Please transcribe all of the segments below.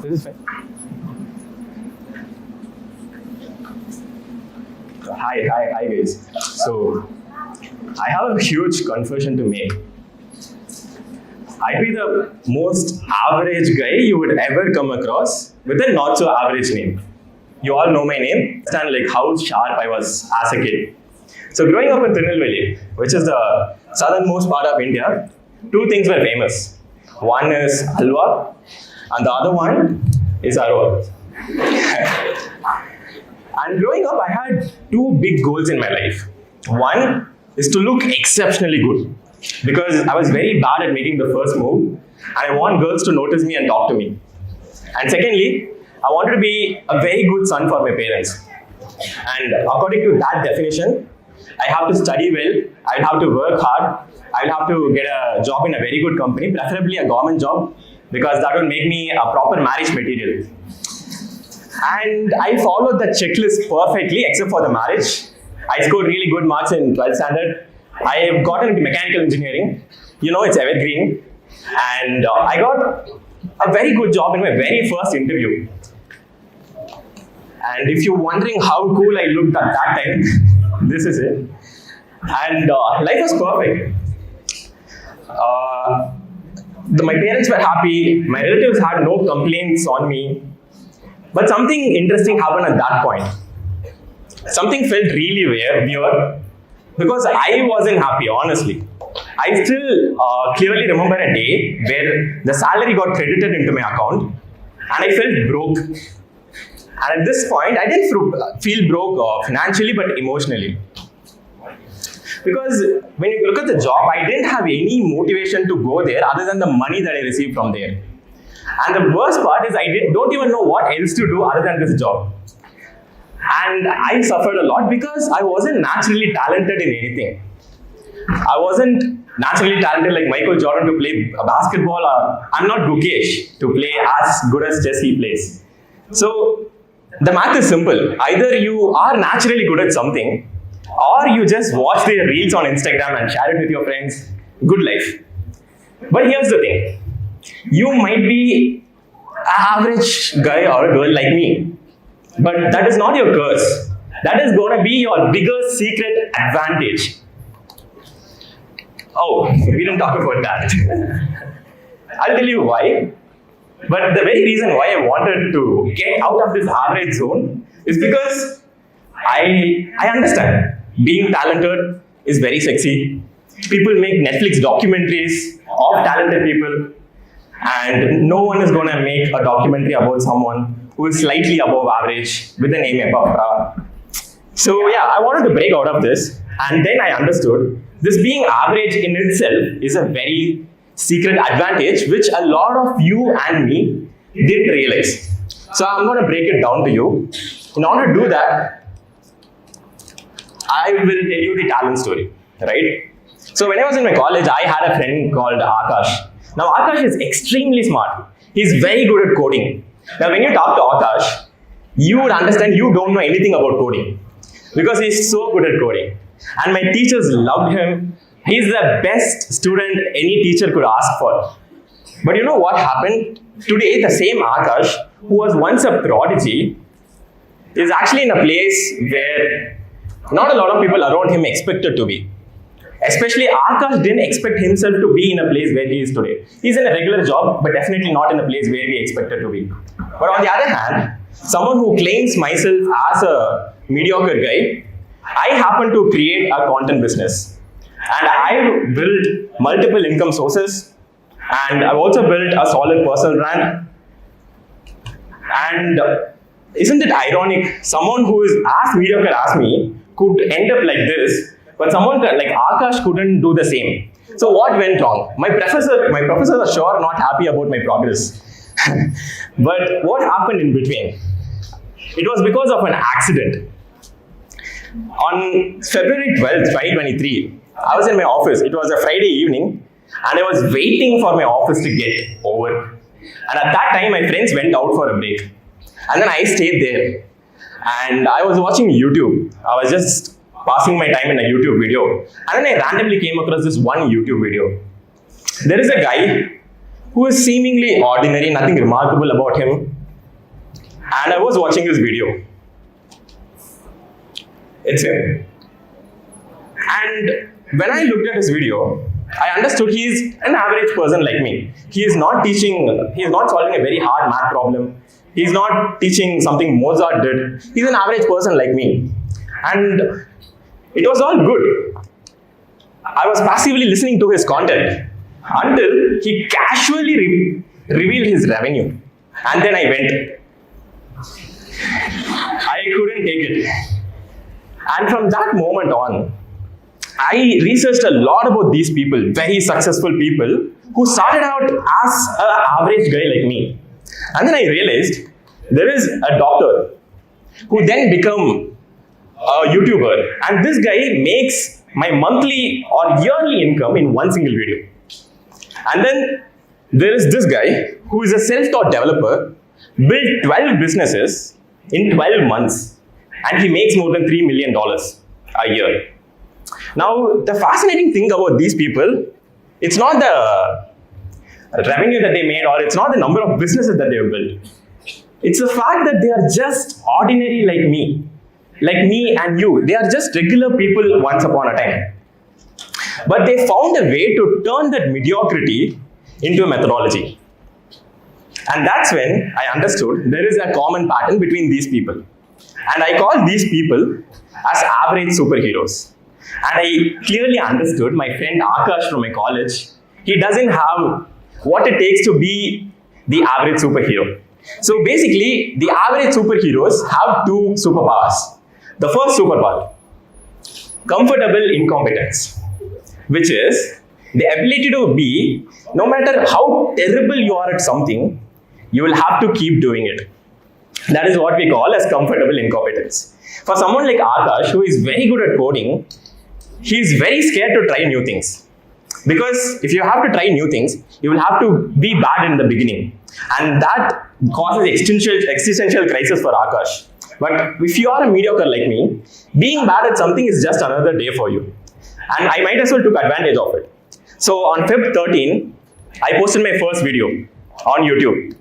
This is fine. Hi guys. So, I have a huge confession to make. I'd be the most average guy you would ever come across with a not so average name. You all know my name, and like how sharp I was as a kid. So growing up in Tirunelveli, which is the southernmost part of India, two things were famous. One is halwa, and the other one is arwa. And growing up, I had two big goals in my life. One is to look exceptionally good, because I was very bad at making the first move, and I want girls to notice me and talk to me. And secondly, I wanted to be a very good son for my parents. And according to that definition, I have to study well, I'll have to work hard, I'll have to get a job in a very good company, preferably a government job, because that would make me a proper marriage material. And I followed the checklist perfectly, except for the marriage. I scored really good marks in 12th standard. I got into mechanical engineering. You know, it's evergreen. And I got a very good job in my very first interview. And if you're wondering how cool I looked at that time, this is it. And life was perfect. My parents were happy. My relatives had no complaints on me. But something interesting happened at that point. Something felt really weird because I wasn't happy, honestly. I still clearly remember a day where the salary got credited into my account and I felt broke. And at this point, I didn't feel broke financially but emotionally. Because when you look at the job, I didn't have any motivation to go there other than the money that I received from there. And the worst part is I don't even know what else to do other than this job. And I suffered a lot because I wasn't naturally talented in anything. I wasn't naturally talented like Michael Jordan to play basketball, or I'm not Gukesh to play as good as chess he plays. So the math is simple. Either you are naturally good at something, or you just watch their reels on Instagram and share it with your friends. Good life. But here's the thing. You might be an average guy or a girl like me, but that is not your curse. That is going to be your biggest secret advantage. Oh, we didn't talk about that. I'll tell you why. But the very reason why I wanted to get out of this average zone is because I understand being talented is very sexy. People make Netflix documentaries of talented people. And no one is going to make a documentary about someone who is slightly above average with the name Epaphra. So yeah, I wanted to break out of this, and then I understood this being average in itself is a very secret advantage which a lot of you and me didn't realize. So I'm going to break it down to you. In order to do that, I will tell you the talent story, right? So when I was in my college, I had a friend called Akash. Now Akash is extremely smart. He's very good at coding. Now when you talk to Akash, you would understand you don't know anything about coding because he's so good at coding. And my teachers loved him. He's the best student any teacher could ask for. But you know what happened? Today, the same Akash, who was once a prodigy, is actually in a place where not a lot of people around him expected to be. Especially Akash didn't expect himself to be in a place where he is today. He's in a regular job, but definitely not in a place where he expected to be. But on the other hand, someone who claims myself as a mediocre guy, I happen to create a content business. And I've built multiple income sources. And I've also built a solid personal brand. And isn't it ironic? Someone who is as mediocre as me could end up like this, but someone like Akash couldn't do the same. So what went wrong? My professors are sure not happy about my progress. But what happened in between? It was because of an accident. On February 12th, 2023, I was in my office. It was a Friday evening, and I was waiting for my office to get over. And at that time, my friends went out for a break. And then I stayed there. And I was watching YouTube. I was just passing my time in a YouTube video. And then I randomly came across this one YouTube video. There is a guy who is seemingly ordinary, nothing remarkable about him. And I was watching his video. It's him. And when I looked at his video, I understood he is an average person like me. He is not solving a very hard math problem. He's not teaching something Mozart did. He's an average person like me. And it was all good. I was passively listening to his content until he casually revealed his revenue. And then I went. I couldn't take it. And from that moment on, I researched a lot about these people, very successful people who started out as an average guy like me. And then I realized there is a doctor who then became a YouTuber. And this guy makes my monthly or yearly income in one single video. And then there is this guy who is a self-taught developer, built 12 businesses in 12 months. And he makes more than $3 million a year. Now, the fascinating thing about these people, it's not the revenue that they made, or it's not the number of businesses that they have built. It's the fact that they are just ordinary like me and you. They are just regular people once upon a time. But they found a way to turn that mediocrity into a methodology. And that's when I understood there is a common pattern between these people. And I call these people as average superheroes. And I clearly understood my friend Akash from my college, he doesn't have what it takes to be the average superhero. So basically, the average superheroes have two superpowers. The first superpower, comfortable incompetence, which is the ability to be, no matter how terrible you are at something, you will have to keep doing it. That is what we call as comfortable incompetence. For someone like Akash, who is very good at coding, he is very scared to try new things. Because if you have to try new things, you will have to be bad in the beginning. And that causes existential crisis for Akash. But if you are a mediocre like me, being bad at something is just another day for you. And I might as well took advantage of it. So on Feb 13, I posted my first video on YouTube.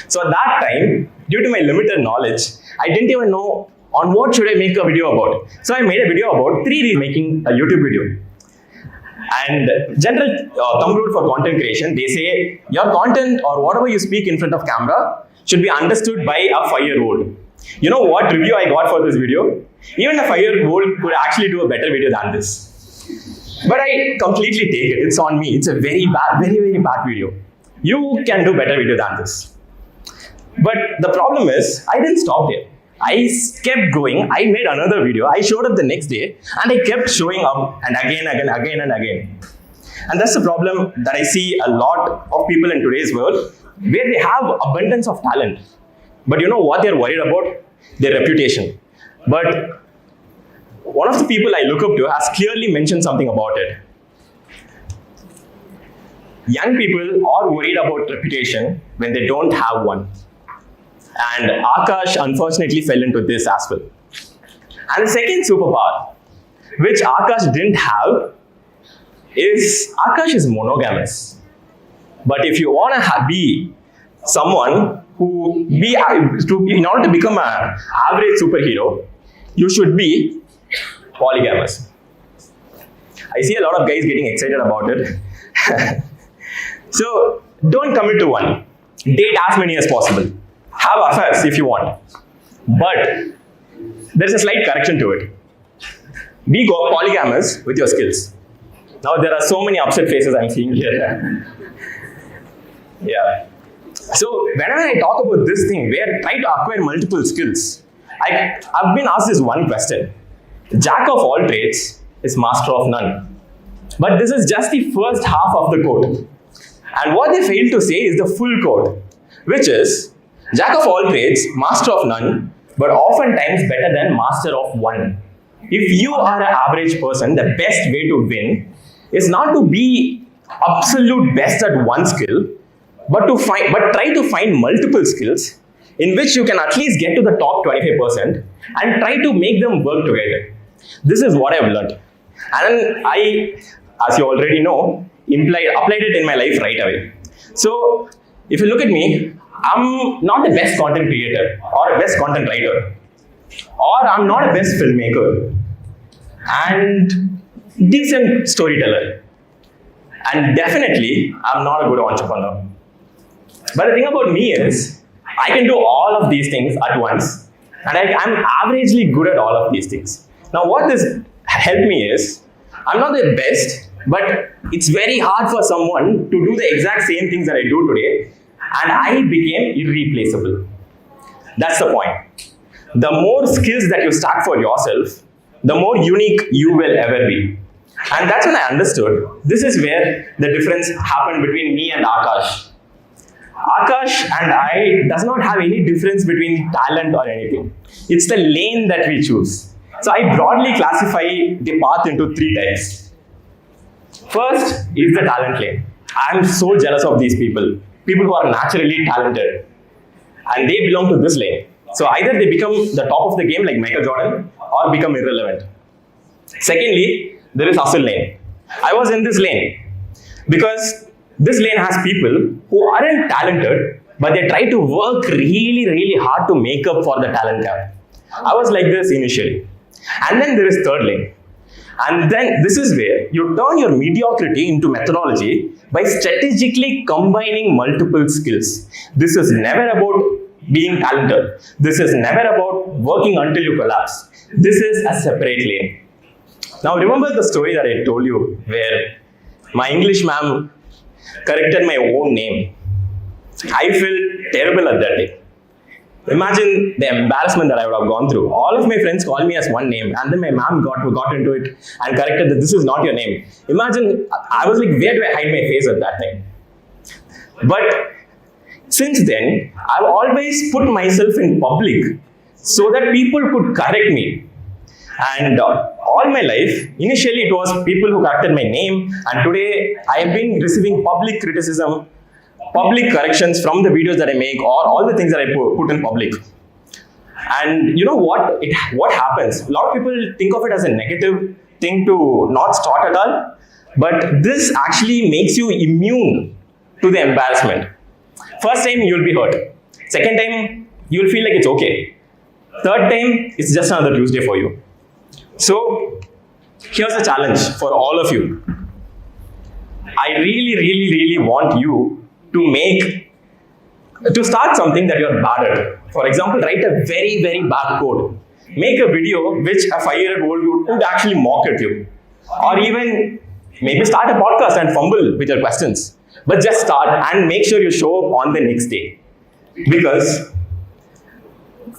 So at that time, due to my limited knowledge, I didn't even know on what should I make a video about. So I made a video about 3 reasons making a YouTube video. And general thumb rule for content creation, they say your content or whatever you speak in front of camera should be understood by a 5-year-old. You know what review I got for this video? Even a 5-year-old could actually do a better video than this. But I completely take it. It's on me. It's a very bad, very bad video. You can do better video than this. But the problem is, I didn't stop there. I kept going. I made another video. I showed up the next day and I kept showing up and again and again. And that's the problem that I see a lot of people in today's world, where they have abundance of talent. But you know what they're worried about? Their reputation. But one of the people I look up to has clearly mentioned something about it. Young people are worried about reputation when they don't have one. And Akash unfortunately fell into this as well. And the second superpower, which Akash didn't have, is Akash is monogamous. But if you want to be someone who in order to become an average superhero, you should be polygamous. I see a lot of guys getting excited about it. So don't commit to one. Date as many as possible. Have affairs if you want. But there's a slight correction to it. Be polygamous with your skills. Now there are so many upset faces I'm seeing here. Yeah. So whenever I talk about this thing, where I try to acquire multiple skills, I've been asked this one question. Jack of all trades is master of none. But this is just the first half of the quote. And what they fail to say is the full quote, which is, Jack of all trades, master of none, but oftentimes better than master of one. If you are an average person, the best way to win is not to be absolute best at one skill, but try to find multiple skills in which you can at least get to the top 25% and try to make them work together. This is what I've learned. And I, as you already know, applied it in my life right away. So if you look at me, I'm not the best content creator or a best content writer, or I'm not a best filmmaker and decent storyteller. And definitely, I'm not a good entrepreneur. But the thing about me is, I can do all of these things at once, and I'm averagely good at all of these things. Now, what this helped me is, I'm not the best, but it's very hard for someone to do the exact same things that I do today, and I became irreplaceable. That's the point. The more skills that you stack for yourself, the more unique you will ever be. And that's when I understood, this is where the difference happened between me and Akash. Akash and I does not have any difference between talent or anything. It's the lane that we choose. So I broadly classify the path into 3 types. First is the talent lane. I'm so jealous of these people who are naturally talented, and they belong to this lane. So either they become the top of the game like Michael Jordan or become irrelevant. Secondly, there is hustle lane. I was in this lane because this lane has people who aren't talented, but they try to work really, really hard to make up for the talent gap. I was like this initially. And then there is third lane. And then this is where you turn your mediocrity into methodology by strategically combining multiple skills. This is never about being talented. This is never about working until you collapse. This is a separate lane. Now remember the story that I told you where my English ma'am corrected my own name. I felt terrible at that day. Imagine the embarrassment that I would have gone through. All of my friends called me as one name, and then my ma'am got into it and corrected that this is not your name. Imagine, I was like, where do I hide my face at that time? But since then, I've always put myself in public so that people could correct me. And all my life, initially it was people who corrected my name, and today I have been receiving public criticism, public corrections from the videos that I make or all the things that I put in public. And you know what? What happens? A lot of people think of it as a negative thing to not start at all, but this actually makes you immune to the embarrassment. First time you will be hurt. Second time you will feel like it's okay. Third time it's just another Tuesday for you. So here's the challenge for all of you. I really, really, really want you to start something that you're bad at. For example, write a very, very bad code. Make a video which a 5-year-old would actually mock at you. Or even maybe start a podcast and fumble with your questions. But just start and make sure you show up on the next day. Because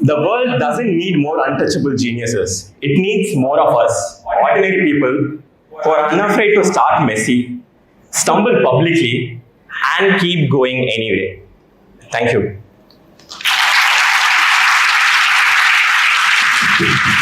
the world doesn't need more untouchable geniuses. It needs more of us, ordinary people who are unafraid to start messy, stumble publicly, and keep going anyway. Thank you.